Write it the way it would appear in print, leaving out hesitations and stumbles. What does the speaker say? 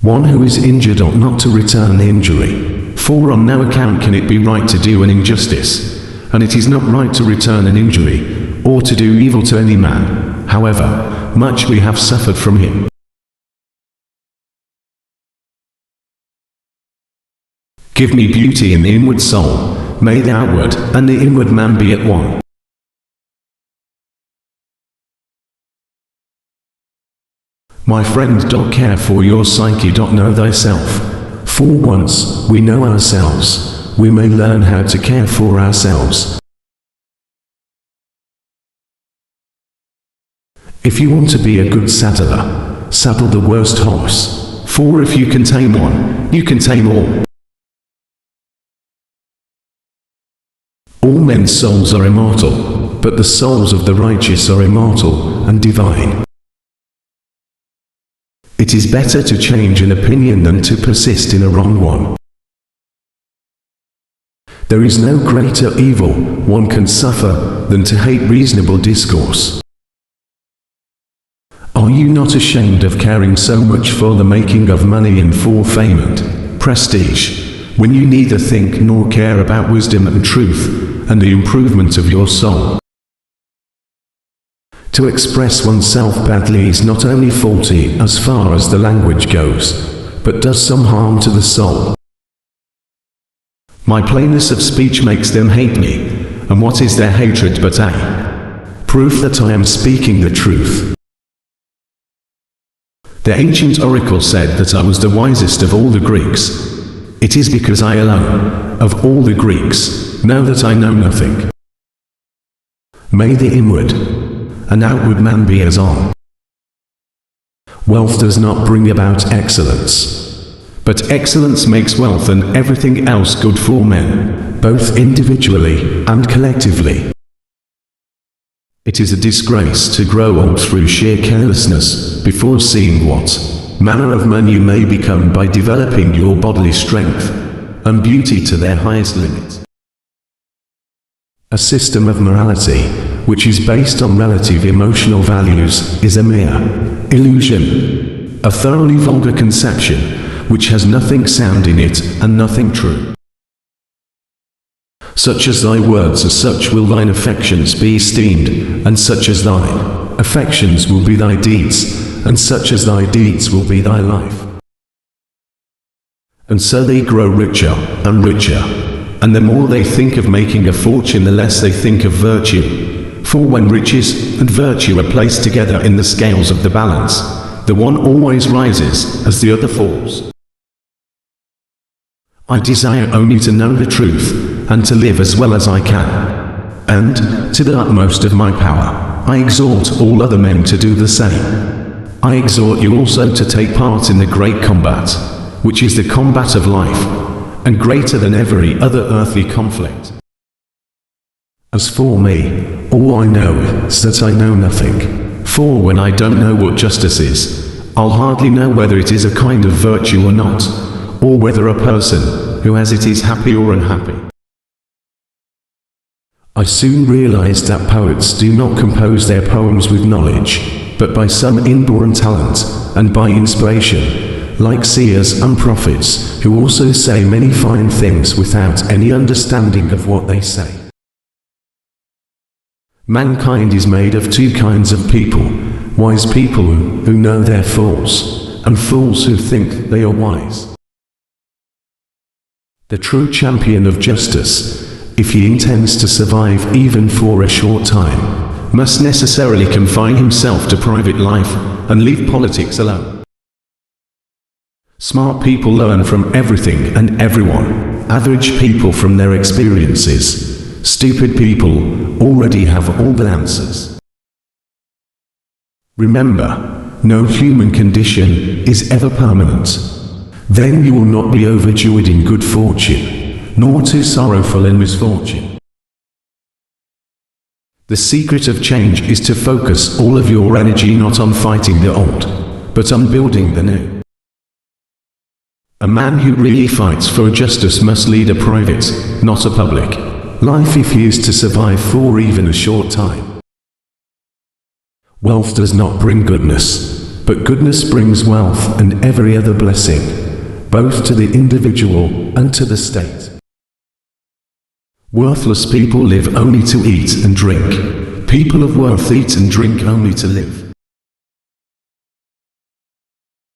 One who is injured ought not to return injury, for on no account can it be right to do an injustice, and it is not right to return an injury, or to do evil to any man, however much we have suffered from him. Give me beauty in the inward soul, may the outward and the inward man be at one. My friend, care for your psyche, know thyself. For once we know ourselves, we may learn how to care for ourselves. If you want to be a good saddler, saddle the worst horse, for if you can tame one, you can tame all. All men's souls are immortal, but the souls of the righteous are immortal and divine. It is better to change an opinion than to persist in a wrong one. There is no greater evil one can suffer than to hate reasonable discourse. Are you not ashamed of caring so much for the making of money and for fame and prestige, when you neither think nor care about wisdom and truth, and the improvement of your soul? To express oneself badly is not only faulty as far as the language goes, but does some harm to the soul. My plainness of speech makes them hate me, and what is their hatred but a proof that I am speaking the truth? The ancient oracle said that I was the wisest of all the Greeks. It is because I alone, of all the Greeks, know that I know nothing. May the inward and outward man be as on. Wealth does not bring about excellence, but excellence makes wealth and everything else good for men, both individually and collectively. It is a disgrace to grow old through sheer carelessness, before seeing what manner of man you may become by developing your bodily strength and beauty to their highest limit. A system of morality, which is based on relative emotional values, is a mere illusion, a thoroughly vulgar conception, which has nothing sound in it and nothing true. Such as thy words, as such will thine affections be esteemed, and such as thine affections will be thy deeds, and such as thy deeds will be thy life. And so they grow richer and richer, and the more they think of making a fortune, the less they think of virtue. For when riches and virtue are placed together in the scales of the balance, the one always rises as the other falls. I desire only to know the truth, and to live as well as I can. And, to the utmost of my power, I exhort all other men to do the same. I exhort you also to take part in the great combat, which is the combat of life, and greater than every other earthly conflict. As for me, all I know is that I know nothing, for when I don't know what justice is, I'll hardly know whether it is a kind of virtue or not, or whether a person who has it is happy or unhappy. I soon realized that poets do not compose their poems with knowledge, but by some inborn talent, and by inspiration, like seers and prophets, who also say many fine things without any understanding of what they say. Mankind is made of two kinds of people, wise people who know their faults, and fools who think they are wise. The true champion of justice, if he intends to survive even for a short time, must necessarily confine himself to private life, and leave politics alone. Smart people learn from everything and everyone, average people from their experiences. Stupid people already have all the answers. Remember, no human condition is ever permanent. Then you will not be overjoyed in good fortune, nor too sorrowful in misfortune. The secret of change is to focus all of your energy not on fighting the old, but on building the new. A man who really fights for justice must lead a private, not a public, life if he is to survive for even a short time. Wealth does not bring goodness, but goodness brings wealth and every other blessing, both to the individual and to the state. Worthless people live only to eat and drink. People of worth eat and drink only to live.